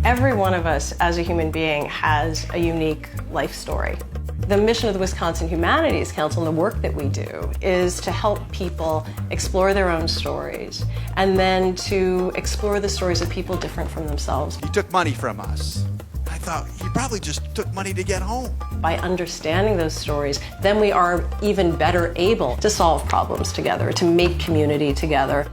Every one of us as a human being has a unique life story. The mission of the Wisconsin Humanities Council and the work that we do is to help people explore their own stories and then to explore the stories of people different from themselves. He took money from us. I thought he probably just took money to get home. By understanding those stories, then we are even better able to solve problems together, to make community together.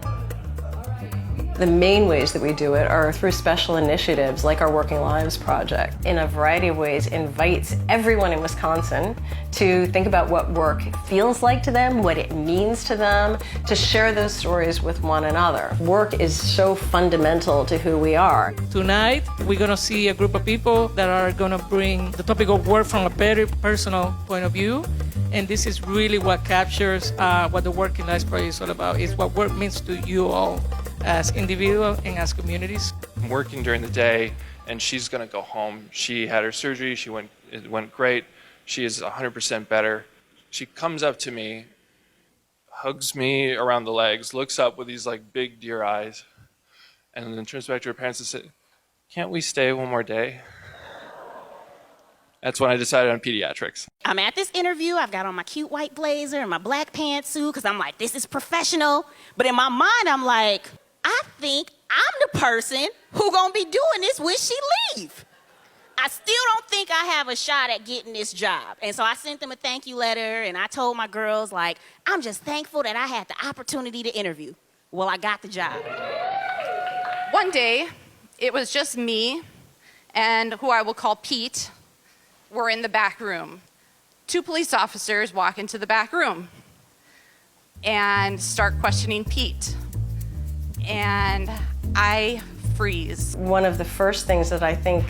The main ways that we do it are through special initiatives like our Working Lives project. In a variety of ways, invites everyone in Wisconsin to think about what work feels like to them, what it means to them, to share those stories with one another. Work is so fundamental to who we are. Tonight, we're going to see a group of people that are going to bring the topic of work from a very personal point of view. And this is really what captures what the Working Lives project is all about, is what work means to you all as individuals and as communities. I'm working during the day, and she's going to go home. She had her surgery. It went great. She is 100% better. She comes up to me, hugs me around the legs, looks up with these like big deer eyes, and then turns back to her parents and said, "Can't we stay one more day?" That's when I decided on pediatrics. I'm at this interview, I've got on my cute white blazer and my black pantsuit because I'm like, this is professional. But in my mind, I'm like, I think I'm the person who gonna be doing this when she leave. I still don't think I have a shot at getting this job. And so I sent them a thank you letter and I told my girls, like, I'm just thankful that I had the opportunity to interview. Well, I got the job. One day, it was just me and who I will call Pete. We're in the back room. 2 police officers walk into the back room and start questioning Pete. And I freeze. One of the first things that I think,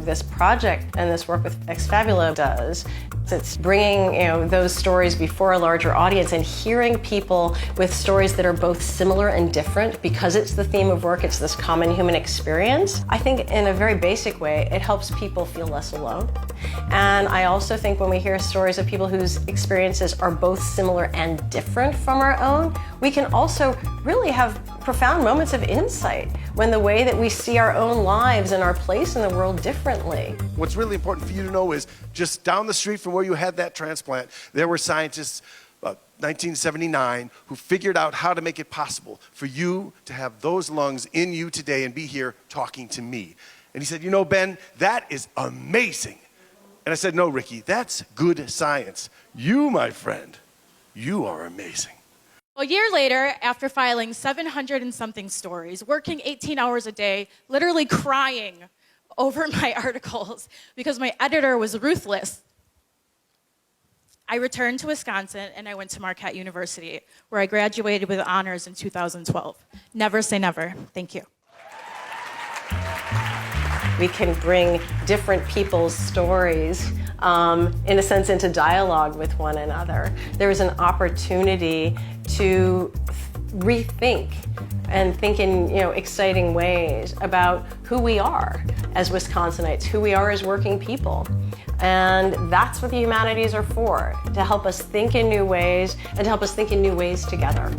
this project and this work with Ex Fabula does, it's bringing, those stories before a larger audience and hearing people with stories that are both similar and different because it's the theme of work, it's this common human experience. I think in a very basic way, it helps people feel less alone. And I also think when we hear stories of people whose experiences are both similar and different from our own, we can also really have profound moments of insight when the way that we see our own lives and our place in the world differently. What's really important for you to know is just down the street from where you had that transplant, there were scientists, 1979, who figured out how to make it possible for you to have those lungs in you today and be here talking to me. And he said, Ben, that is amazing. And I said, no, Ricky, that's good science. You, my friend, you are amazing. A year later, after filing 700 and something stories, working 18 hours a day, literally crying over my articles because my editor was ruthless, I returned to Wisconsin and I went to Marquette University, where I graduated with honors in 2012. Never say never. Thank you. We can bring different people's stories, in a sense, into dialogue with one another. There is an opportunity to rethink and think in exciting ways about who we are as Wisconsinites, who we are as working people. And that's what the humanities are for, to help us think in new ways and to help us think in new ways together.